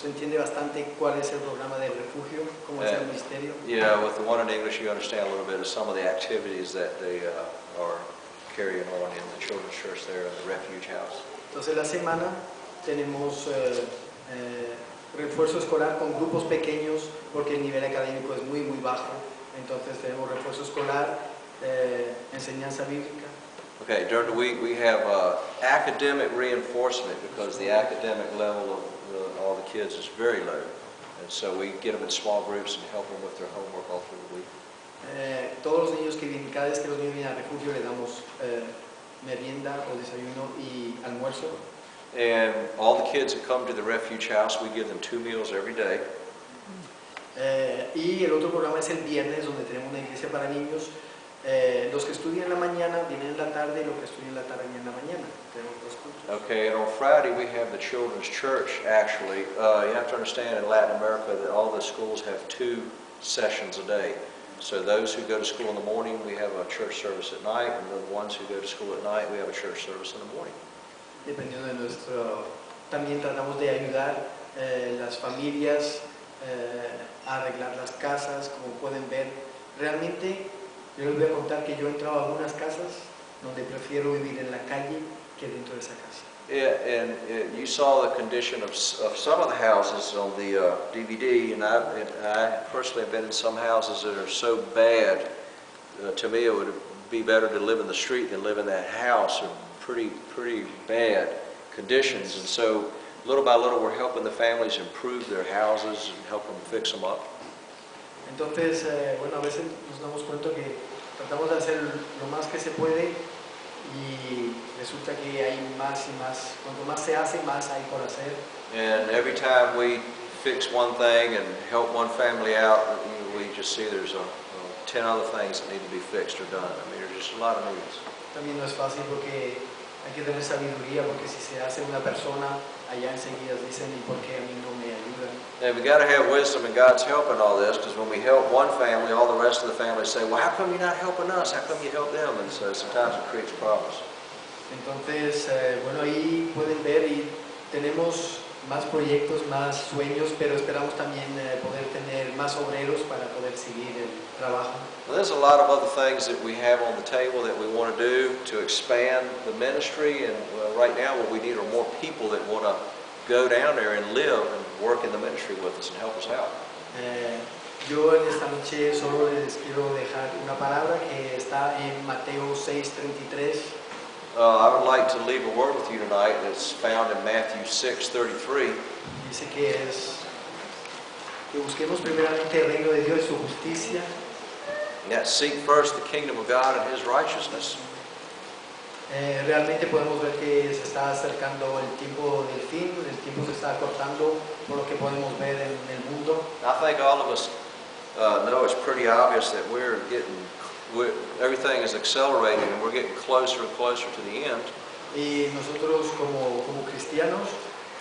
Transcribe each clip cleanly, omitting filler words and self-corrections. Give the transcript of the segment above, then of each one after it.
se entiende bastante cuál es el programa del refugio, cómo es el ministerio. Yeah, with the one in English, you understand a little bit of some of the activities that they are carrying on in the children's church there in the refuge house. Entonces la semana tenemos refuerzo escolar con grupos pequeños porque el nivel académico es muy bajo. Entonces tenemos refuerzo escolar, enseñanza bíblica. Okay, during the week we have academic reinforcement because the academic level of all the kids is very low. And so we get them in small groups and help them with their homework all through the week. Todos los niños que vienen, cada vez que los niños vienen al refugio le damos merienda o desayuno y almuerzo. And all the kids that come to the refuge house, we give them 2 meals every day. Y el otro programa es el viernes, donde tenemos una iglesia para niños. Los que estudian en la mañana vienen en la tarde y los que estudian en la tarde vienen en la mañana. Tenemos 2 cultos. Okay, and on Friday we have the children's church actually. You have to understand in Latin America that all the schools have 2 sessions a day. So those who go to school in the morning, we have a church service at night, and the ones who go to school at night, we have a church service in the morning. Dependiendo de nuestro... También tratamos de ayudar las familias a arreglar las casas, como pueden ver. Realmente, yo les voy a contar que yo he entrado a algunas casas donde prefiero vivir en la calle que dentro de esa casa. Yeah, and you saw the condition of some of the houses on the DVD, and I personally have been in some houses that are so bad. To me, it would be better to live in the street than live in that house. Pretty bad conditions, and so little by little we're helping the families improve their houses and help them fix them up. Entonces, bueno, a veces nos damos cuenta que tratamos de hacer lo más que se puede y resulta que hay más y más. Cuanto más se hace, más hay por hacer. And every time we fix one thing and help one family out, we just see there's 10 other things that need to be fixed or done. I mean, there's just a lot of needs. También no es fácil porque hay que tener sabiduría, porque si se hace una persona, allá enseguida dicen, ¿y por qué a mí no me ayudan? And we got to have wisdom, and God's helping all this, because when we help one family, all the rest of the family say, well, how come you're not helping us? How come you help them? And so sometimes it creates problems. Entonces, bueno, ahí pueden ver y tenemos más proyectos, más sueños, pero esperamos también poder tener más obreros para poder seguir el trabajo. Well, there's a lot of other things that we have on the table that we want to do to expand the ministry, and right now what we need are more people that want to go down there and live and work in the ministry with us and help us out. Yo en esta noche solo les quiero dejar una palabra que está en Mateo 6:33. I would like to leave a word with you tonight that's found in Matthew 6:33. Dice que busquemos primeramente el reino de Dios y su justicia. And that seek first the kingdom of God and His righteousness. Realmente podemos ver que se está acercando el tiempo del fin, el tiempo se está acortando por lo que podemos ver en el mundo. I think all of us know it's pretty obvious that everything is accelerating and we're getting closer and closer to the end. Y nosotros como cristianos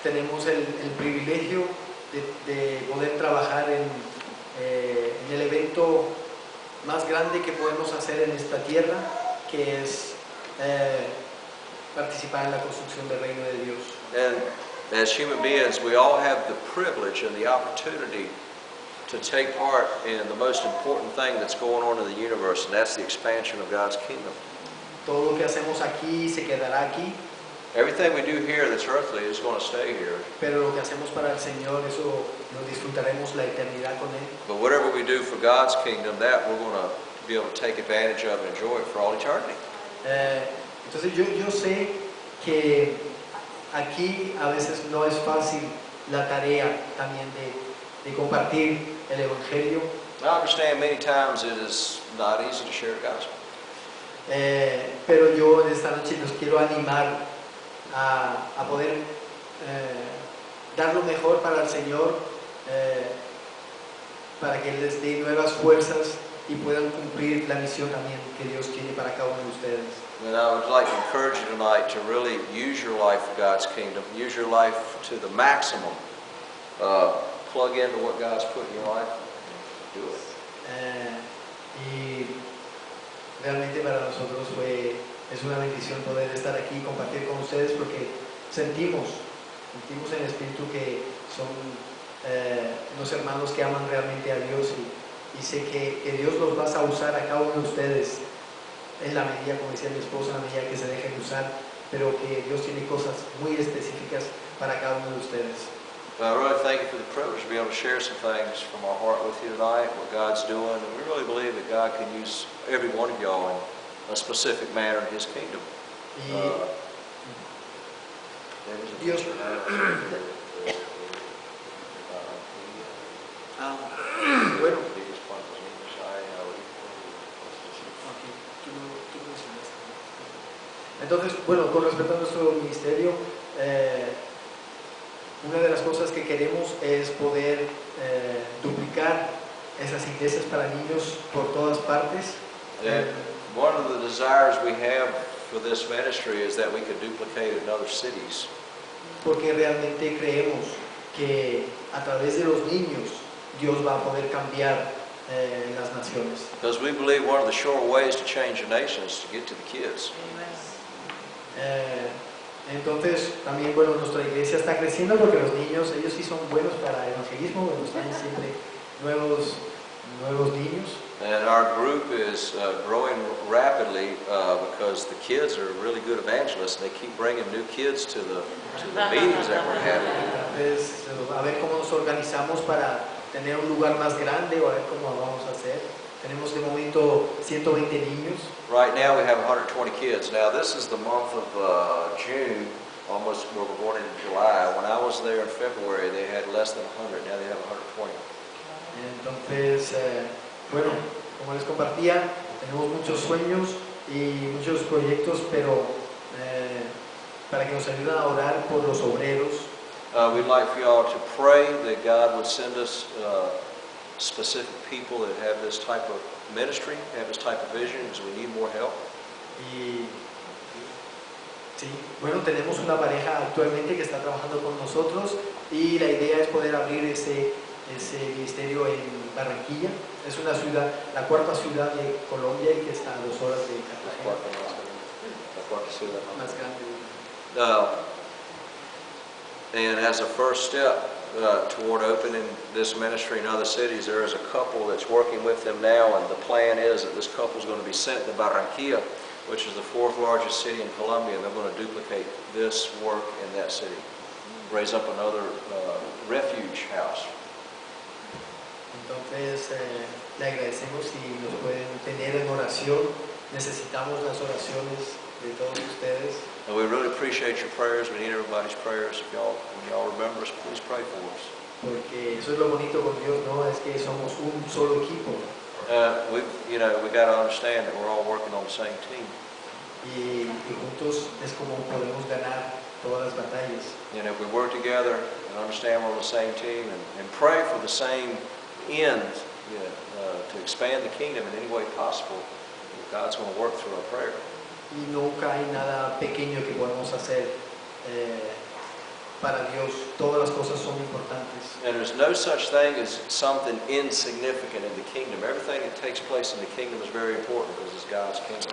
tenemos el privilegio de poder trabajar en el evento más grande que podemos hacer en esta tierra, que es participar en la construcción del reino de Dios. And as human beings, we all have the privilege and the opportunity to take part in the most important thing that's going on in the universe, and that's the expansion of God's kingdom. Todo lo que hacemos aquí se quedará aquí. Everything we do here that's earthly is going to stay here. Pero lo que hacemos para el Señor, eso lo disfrutaremos la eternidad con Él. But whatever we do for God's kingdom, that we're going to be able to take advantage of and enjoy it for all eternity. Entonces yo sé que aquí a veces no es fácil la tarea también de compartir el Evangelio. I understand many times it is not easy to share the gospel. Pero yo en esta noche los quiero animar a poder dar lo mejor para el Señor, para que les dé nuevas fuerzas y puedan cumplir la misión también que Dios tiene para cada uno de ustedes. And I would like to encourage you tonight to really use your life for God's kingdom, use your life to the maximum, plug into what God's put in your life, do it. Y realmente para nosotros es una bendición poder estar aquí y compartir con ustedes, porque sentimos en el Espíritu que son unos hermanos que aman realmente a Dios y sé que Dios los va a usar a cada uno de ustedes en la medida, como decía mi esposa, en la medida que se dejen usar, pero que Dios tiene cosas muy específicas para cada uno de ustedes. I really thank you for the privilege to be able to share some things from our heart with you tonight, what God's doing, and we really believe that God can use every one of y'all in a specific manner in His kingdom. Dios, bueno, entonces, bueno, con respecto a nuestro ministerio, una de las cosas que queremos es poder duplicar esas iglesias para niños por todas partes. One of the desires we have for this ministry is that we could duplicate in other cities. Porque realmente creemos que a través de los niños Dios va a poder cambiar las naciones. Because we believe one of the sure ways to change a nation is to get to the kids. Entonces, también, bueno, nuestra iglesia está creciendo porque los niños, ellos sí son buenos para el evangelismo, nos traen siempre nuevos niños. And our group is growing rapidly because the kids are really good evangelists and they keep bringing new kids to the meetings that we're having. Entonces, a ver cómo nos organizamos para tener un lugar más grande o a ver cómo vamos a hacer. Tenemos de momento 120 niños. Right now we have 120 kids. Now this is the month of June, almost where we're going into July. When I was there in February, they had less than 100. Now they have 120. Entonces, bueno, como les compartía, tenemos muchos sueños y muchos proyectos, pero para que nos ayuden a orar por los obreros. We'd like for y'all to pray that God would send us specific people that have this type of ministry, have this type of vision, because we need more help. Y sí, bueno, tenemos una pareja actualmente que está trabajando con nosotros y la idea es poder abrir ese ministerio en Barranquilla. Es una ciudad, la cuarta ciudad de Colombia y que está a 2 horas de Cartagena. La cuarta ciudad Más grande. And as a first step toward opening this ministry in other cities, there is a couple that's working with them now, and the plan is that this couple is going to be sent to Barranquilla, which is the 4th largest city in Colombia, and they're going to duplicate this work in that city, raise up another refuge house. Entonces, le agradecemos si nos pueden tener en oración. Necesitamos las oraciones de todos ustedes. And we really appreciate your prayers. We need everybody's prayers. If y'all, when y'all remember us, please pray for us. Porque eso es lo bonito con Dios, ¿no? Es que somos un solo equipo. We got to understand that we're all working on the same team. Y juntos es como podemos ganar todas las batallas. And if we work together and understand we're on the same team and pray for the same end, to expand the kingdom in any way possible, God's going to work through our prayer. Y nunca hay nada pequeño que podamos hacer para Dios. Todas las cosas son importantes. And there's no such thing as something insignificant in the kingdom. Everything that takes place in the kingdom is very important because it's God's kingdom.